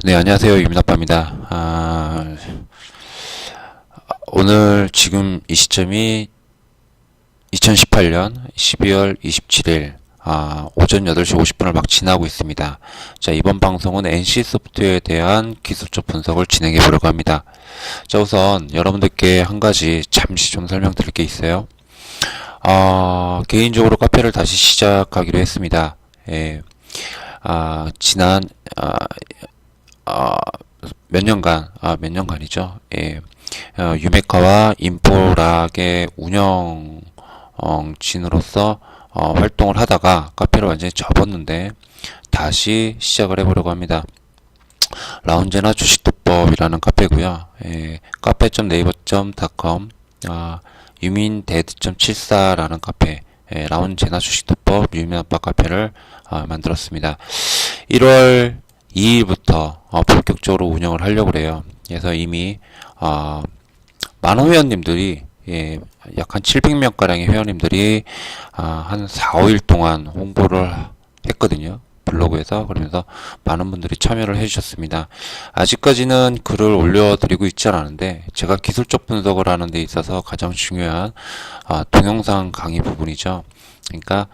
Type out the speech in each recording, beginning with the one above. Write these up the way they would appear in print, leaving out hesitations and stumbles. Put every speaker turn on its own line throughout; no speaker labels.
네, 안녕하세요. 유민아빠입니다. 오늘 지금 이 시점이 2018년 12월 27일, 오전 8시 50분을 막 지나고 있습니다. 자, 이번 방송은 NC소프트에 대한 기술적 분석을 진행해 보려고 합니다. 자, 우선 여러분들께 한 가지 잠시 좀 설명드릴 게 있어요. 개인적으로 카페를 다시 시작하기로 했습니다. 예. 지난, 몇 년간이죠. 예. 유메카와 인포락의 운영진으로서 활동을 하다가 카페를 완전히 접었는데 다시 시작을 해보려고 합니다. 라운제나 주식도법이라는 카페고요. 예. 카페.네이버.com 유민데드.74라는 카페, 라운제나 주식도법 유민아빠 카페를 만들었습니다. 1월 2일부터 본격적으로 운영을 하려고 그래요. 그래서 이미 많은 회원님들이, 약 한 700명가량의 회원님들이 한 4, 5일 동안 홍보를 했거든요. 블로그에서. 그러면서 많은 분들이 참여를 해주셨습니다. 아직까지는 글을 올려드리고 있지 않았는데 제가 기술적 분석을 하는 데 있어서 가장 중요한 동영상 강의 부분이죠. 그러니까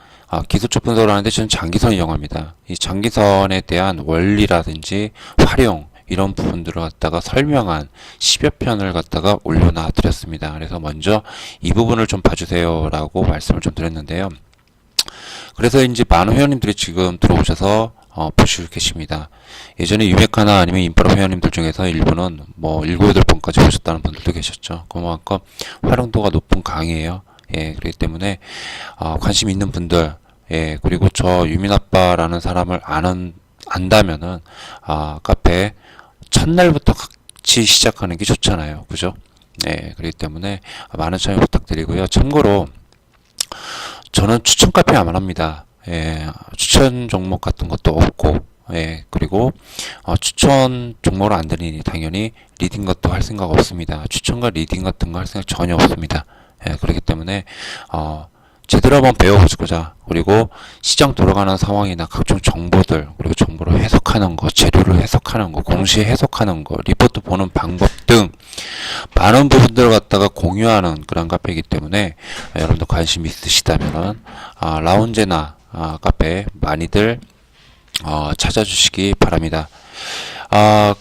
기술적 분석을 하는데 저는 장기선을 이용합니다. 이 장기선에 대한 원리라든지 활용 이런 부분들을 갖다가 설명한 10여 편을 갖다가 올려놔 드렸습니다. 그래서 먼저 이 부분을 좀 봐주세요 라고 말씀을 좀 드렸는데요. 그래서 이제 많은 회원님들이 지금 들어오셔서 보시고 계십니다. 예전에 유메카나 아니면 인프라 회원님들 중에서 일부는 뭐 7, 8번까지 보셨다는 분들도 계셨죠. 그만큼 활용도가 높은 강의예요. 예, 그렇기 때문에 관심 있는 분들, 그리고 저 유민아빠라는 사람을 안다면은 카페 첫날부터 같이 시작하는 게 좋잖아요. 그죠? 네, 그렇기 때문에 많은 참여 부탁드리고요. 참고로 저는 추천 카페 안 합니다. 추천 종목 같은 것도 없고, 그리고 추천 종목을 안 드리니 당연히 리딩 것도 할 생각 없습니다. 추천과 리딩 같은 거 할 생각 전혀 없습니다. 그렇기 때문에 제대로 한번 배워보자. 그리고 시장 돌아가는 상황이나 각종 정보들, 그리고 정보를 해석하는 거, 재료를 해석하는 거, 공시 해석하는 거, 리포트 보는 방법 등 많은 부분들을 갖다가 공유하는 그런 카페이기 때문에 여러분들 관심 있으시다면 라운제나 카페 많이들 찾아주시기 바랍니다.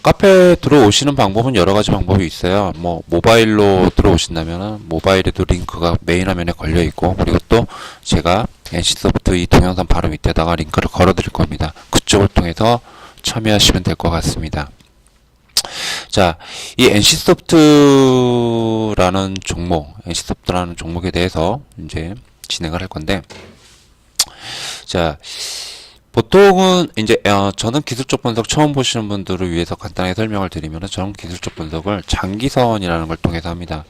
카페에 들어오시는 방법은 여러 가지 방법이 있어요. 뭐 모바일로 들어오신다면은 모바일에도 링크가 메인 화면에 걸려 있고, 그리고 또 제가 NC소프트 이 동영상 바로 밑에다가 링크를 걸어 드릴 겁니다. 그쪽을 통해서 참여하시면 될 것 같습니다. 자, 이 NC소프트라는 종목에 대해서 이제 진행을 할 건데, 자, 보통은 이제 저는 기술적 분석 처음 보시는 분들을 위해서 간단하게 설명을 드리면은, 저는 기술적 분석을 장기선이라는 걸 통해서 합니다.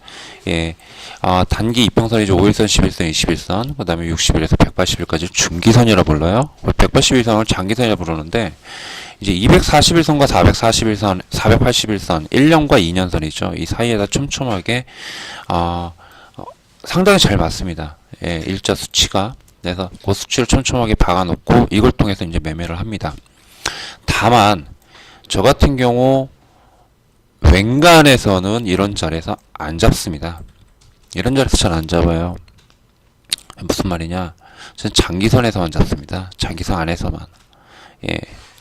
단기 이평선이죠. 5일선, 11선, 21선, 그 다음에 60일에서 180일까지 중기선이라 불러요. 180일선을 장기선이라 부르는데, 이제 241선과 441선, 481선, 1년과 2년선이죠. 이 사이에다 촘촘하게 상당히 잘 맞습니다. 일자 수치가. 그래서 그 수치를 촘촘하게 박아놓고 이걸 통해서 이제 매매를 합니다. 다만 저 같은 경우 웬간에서는 이런 자리에서 안 잡습니다. 이런 자리에서 잘 안 잡아요. 무슨 말이냐? 저는 장기선에서만 잡습니다. 장기선 안에서만.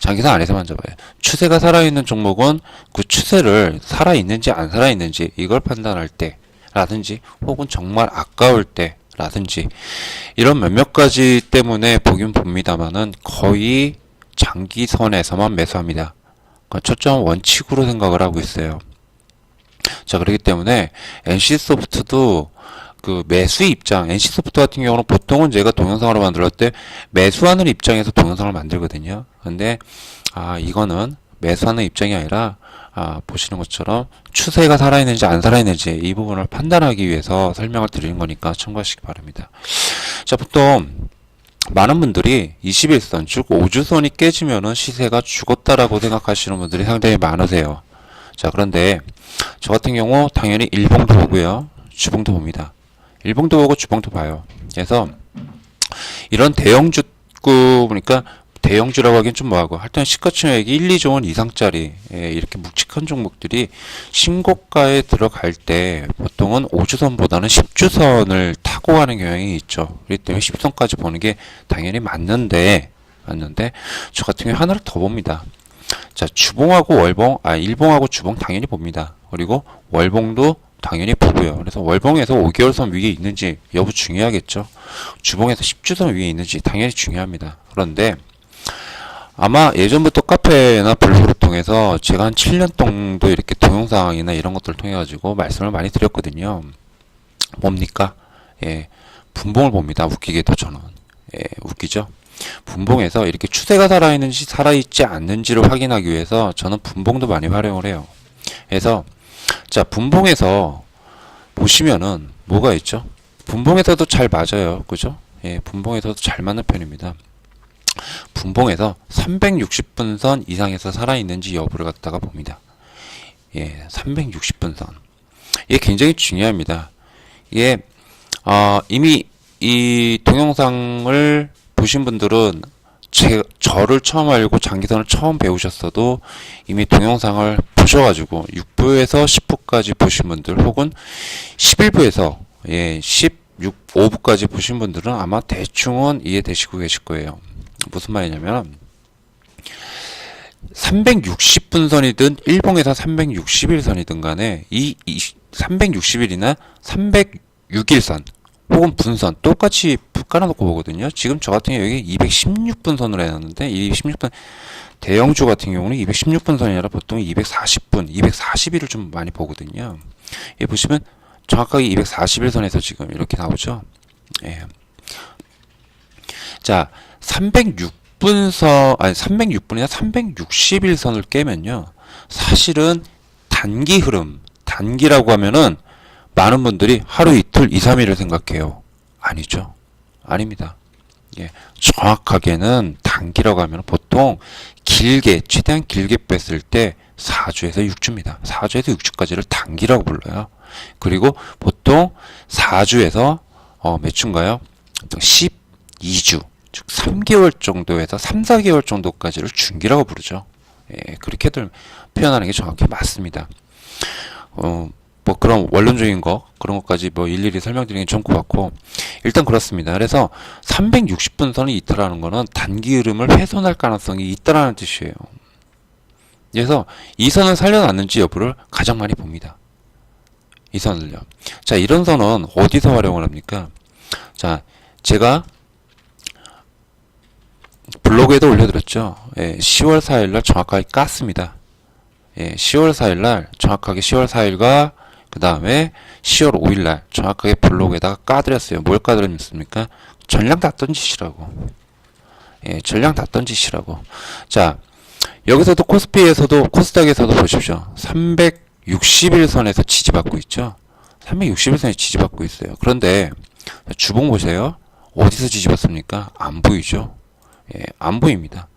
장기선 안에서만 잡아요. 추세가 살아있는 종목은 그 추세를 살아있는지 안 살아있는지 이걸 판단할 때 라든지, 혹은 정말 아까울 때 라든지, 이런 몇몇 가지 때문에 보긴 봅니다만은 거의 장기선에서만 매수합니다. 초점 원칙으로 생각을 하고 있어요. 자, 그렇기 때문에 NC소프트도 그 매수 입장, NC소프트 같은 경우는 보통은 제가 동영상으로 만들 때 매수하는 입장에서 동영상을 만들거든요. 근데 이거는 매수하는 입장이 아니라 보시는 것처럼 추세가 살아있는지 안 살아있는지 이 부분을 판단하기 위해서 설명을 드리는 거니까 참고하시기 바랍니다. 자, 보통 많은 분들이 21선, 즉 5주선이 깨지면은 시세가 죽었다라고 생각하시는 분들이 상당히 많으세요. 자, 그런데 저 같은 경우 당연히 일봉도 보고요, 주봉도 봅니다. 일봉도 보고 주봉도 봐요. 그래서 이런 대형주 그러니까 대형주라고 하기엔 좀 뭐하고 하여튼 시가총액이 1, 2조 원 이상짜리 이렇게 묵직한 종목들이 신고가에 들어갈 때 보통은 5주선보다는 10주선을 타고 가는 경향이 있죠. 그렇기 때문에 10선까지 보는 게 당연히 맞는데 저 같은 경우에 하나를 더 봅니다. 자, 주봉하고 월봉, 일봉하고 주봉 당연히 봅니다. 그리고 월봉도 당연히 보고요. 그래서 월봉에서 5개월선 위에 있는지 여부 중요하겠죠. 주봉에서 10주선 위에 있는지 당연히 중요합니다. 그런데 아마 예전부터 카페나 블로그를 통해서 제가 한 7년 정도 이렇게 동영상이나 이런 것들을 통해 가지고 말씀을 많이 드렸거든요. 뭡니까? 분봉을 봅니다. 웃기게도 저는. 웃기죠? 분봉에서 이렇게 추세가 살아있는지 살아있지 않는지를 확인하기 위해서 저는 분봉도 많이 활용을 해요. 그래서 자, 분봉에서 보시면은 뭐가 있죠? 분봉에서도 잘 맞아요. 그죠? 분봉에서도 잘 맞는 편입니다. 분봉에서 360분선 이상에서 살아있는지 여부를 갖다가 봅니다. 360분선. 이게 굉장히 중요합니다. 이게, 이미 이 동영상을 보신 분들은 저를 처음 알고 장기선을 처음 배우셨어도 이미 동영상을 보셔가지고 6부에서 10부까지 보신 분들 혹은 11부에서 5부까지 보신 분들은 아마 대충은 이해되시고 계실 거예요. 무슨 말이냐면 360분선이든 일봉에서 360일선이든 간에 이 360일이나 306일선 혹은 분선 똑같이 깔아놓고 보거든요. 지금 저 같은 경우에 여기 216분선으로 해놨는데 216분 대형주 같은 경우는 216분선이 아니라 보통 240분, 241을 좀 많이 보거든요. 예, 보시면 정확하게 241선에서 지금 이렇게 나오죠. 자, 306분선, 306분이나 361선을 깨면요. 사실은 단기 흐름, 단기라고 하면은 많은 분들이 하루 이틀 2, 3일을 생각해요. 아니죠. 아닙니다. 정확하게는 단기라고 하면 보통 길게, 최대한 길게 뺐을 때 4주에서 6주입니다. 4주에서 6주까지를 단기라고 불러요. 그리고 보통 4주에서 몇 주인가요? 12주, 즉 3개월 정도에서 3, 4개월 정도까지를 중기라고 부르죠. 그렇게들 표현하는 게 정확히 맞습니다. 뭐 그런 원론적인 거 그런 것까지 뭐 일일이 설명드리긴 좀 그렇고 일단 그렇습니다. 그래서 360분선이 있다라는 거는 단기 흐름을 훼손할 가능성이 있다라는 뜻이에요. 그래서 이 선을 살려놨는지 여부를 가장 많이 봅니다. 이 선을요. 자, 이런 선은 어디서 활용을 합니까? 자, 제가 블로그에도 올려드렸죠. 10월 4일날 정확하게 깠습니다. 10월 4일날 정확하게 10월 4일과 그 다음에 10월 5일날 정확하게 블로그에다가 까드렸어요. 뭘 까드렸습니까? 전량 다 던지시라고. 전량 다 던지시라고. 자, 여기서도 코스피에서도 코스닥에서도 보십시오. 361선에서 지지받고 있죠. 361선에 지지받고 있어요. 그런데 주봉 보세요. 어디서 지지받습니까? 안 보이죠. 안 보입니다.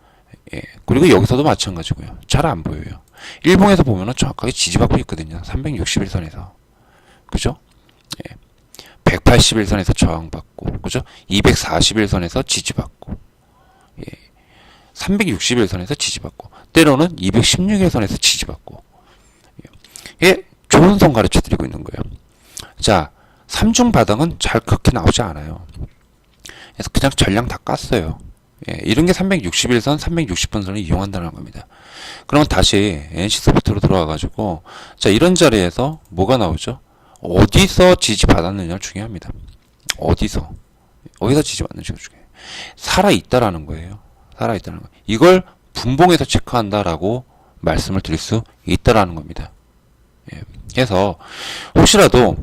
그리고 여기서도 마찬가지고요. 잘 안 보여요. 일봉에서 보면은 정확하게 지지받고 있거든요. 361선에서. 그죠? 181선에서 저항받고, 그죠? 241선에서 지지받고, 361선에서 지지받고, 때로는 216일선에서 지지받고, 좋은 선 가르쳐 드리고 있는 거예요. 자, 3중 바닥은 잘 그렇게 나오지 않아요. 그래서 그냥 전량 다 깠어요. 이런 게 361선, 360분선을 이용한다는 겁니다. 그러면 다시 NC소프트로 들어와가지고, 자, 이런 자리에서 뭐가 나오죠? 어디서 지지받았느냐가 중요합니다. 어디서 지지받는지가 중요해요. 살아있다라는 거예요. 살아있다는 거. 이걸 분봉에서 체크한다라고 말씀을 드릴 수 있다라는 겁니다. 그래서 혹시라도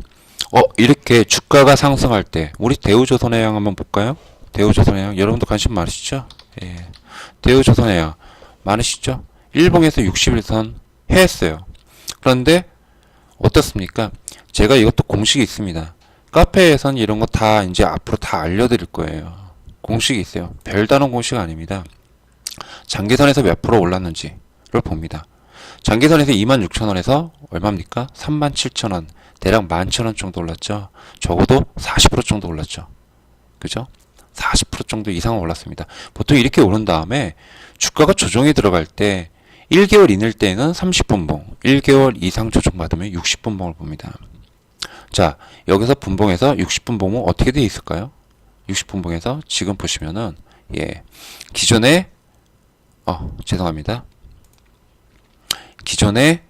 이렇게 주가가 상승할 때 우리 대우조선해양 한번 볼까요? 대우조선해양 여러분도 관심 많으시죠? 대우조선해양 많으시죠? 일봉에서 61선 했어요. 그런데 어떻습니까? 제가 이것도 공식이 있습니다. 카페에선 이런 거 다 이제 앞으로 다 알려드릴 거예요. 공식이 있어요. 별다른 공식 아닙니다. 장기선에서 몇 프로 올랐는지를 봅니다. 장기선에서 26,000원에서 얼마입니까? 37,000원, 대략 11,000원 정도 올랐죠. 적어도 40% 정도 올랐죠. 그죠? 40% 정도 이상 올랐습니다. 보통 이렇게 오른 다음에 주가가 조정이 들어갈 때 1개월 이낼 때는 30분봉, 1개월 이상 조정받으면 60분봉을 봅니다. 자, 여기서 분봉에서 60분봉은 어떻게 되어 있을까요? 60분봉에서 지금 보시면은 기존에 죄송합니다. 기존에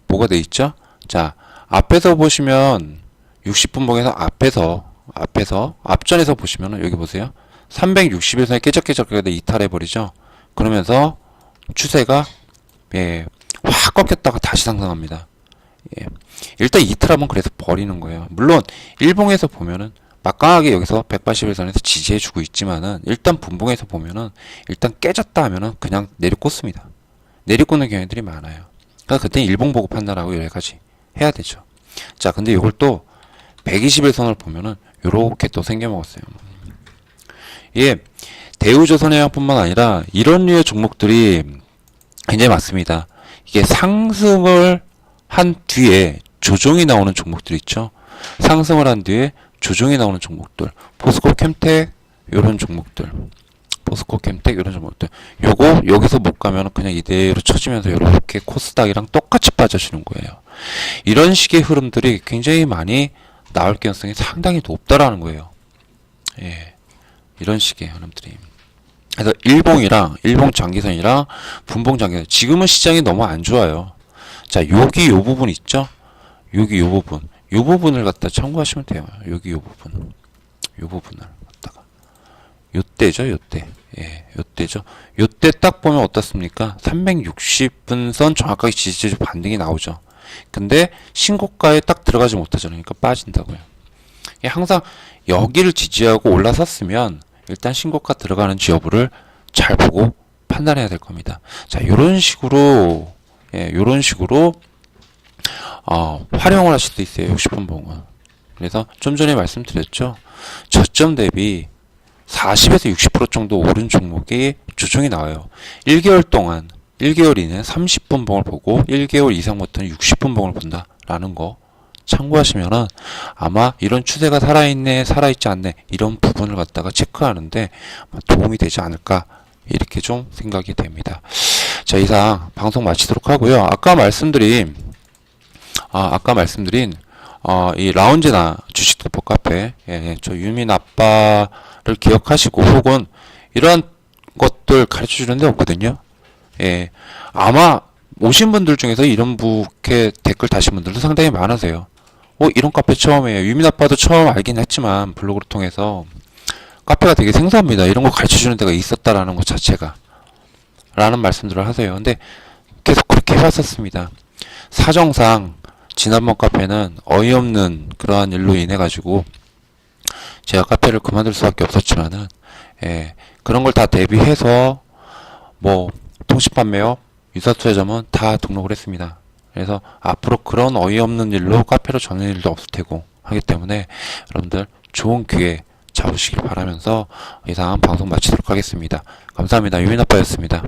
뭐가 돼 있죠? 자, 앞에서 보시면 60분봉에서 앞전에서 보시면은 여기 보세요. 360일선에 깨적깨적하게 이탈해 버리죠. 그러면서 추세가 확 꺾였다가 다시 상승합니다. 일단 이탈하면 그래서 버리는 거예요. 물론 일봉에서 보면은 막강하게 여기서 180일선에서 지지해주고 있지만은 일단 분봉에서 보면은 일단 깨졌다 하면은 그냥 내리꽂습니다. 내리꽂는 경우들이 많아요. 그러니까 그때 일봉 보고 판단하고 여기까지 해야 되죠. 자, 근데 이걸 또 120일선을 보면은 요렇게 또 생겨먹었어요. 대우조선해양뿐만 아니라 이런 류의 종목들이 굉장히 많습니다. 이게 상승을 한 뒤에 조정이 나오는 종목들 있죠. 상승을 한 뒤에 조정이 나오는 종목들, 포스코 캠텍 이런 종목들, 요거 여기서 못 가면 그냥 이대로 쳐지면서 이렇게 코스닥이랑 똑같이 빠져주는 거예요. 이런 식의 흐름들이 굉장히 많이 나올 가능성이 상당히 높다라는 거예요. 이런 식의 흐름들이. 그래서 일봉 장기선이랑 분봉 장기선. 지금은 시장이 너무 안 좋아요. 자, 여기 요 부분 있죠? 여기 요 부분. 요 부분을 갖다 참고하시면 돼요. 여기 요 부분. 요 부분을 갖다가. 요때죠, 요때. 요때죠. 요때 딱 보면 어떻습니까? 360분선 정확하게 지지주 반등이 나오죠. 근데 신고가에 딱 들어가지 못하잖아요. 그러니까 빠진다고요. 항상 여기를 지지하고 올라섰으면 일단 신고가 들어가는지 여부를 잘 보고 판단해야 될 겁니다. 자, 요런 식으로 활용을 하실 수 있어요. 60분봉은. 그래서 좀 전에 말씀드렸죠. 저점 대비 40에서 60% 정도 오른 종목이 조정이 나와요. 1개월 이내 30분봉을 보고 1개월 이상부터는 60분봉을 본다라는 거 참고하시면은 아마 이런 추세가 살아있네, 살아있지 않네 이런 부분을 갖다가 체크하는데 도움이 되지 않을까 이렇게 좀 생각이 됩니다. 자, 이상 방송 마치도록 하고요. 아까 말씀드린 이 라운지나 주식도포 카페, 저 유민 아빠를 기억하시고 혹은 이러한 것들 가르쳐 주는 데 없거든요. 아마 오신 분들 중에서 이런 부캐 댓글 다신 분들도 상당히 많으세요. 이런 카페 처음이에요. 유민 아빠도 처음 알긴 했지만 블로그를 통해서 카페가 되게 생소합니다. 이런 거 가르쳐 주는 데가 있었다라는 것 자체가. 라는 말씀들을 하세요. 근데 계속 그렇게 해왔었습니다. 사정상 지난번 카페는 어이없는 그러한 일로 인해 가지고 제가 카페를 그만둘 수밖에 없었지만은 그런 걸 다 대비해서 통신판매업, 유사투자점은 다 등록을 했습니다. 그래서 앞으로 그런 어이없는 일로 카페로 전는 일도 없을 테고 하기 때문에 여러분들 좋은 기회 잡으시길 바라면서 이상 방송 마치도록 하겠습니다. 감사합니다. 유민아빠였습니다.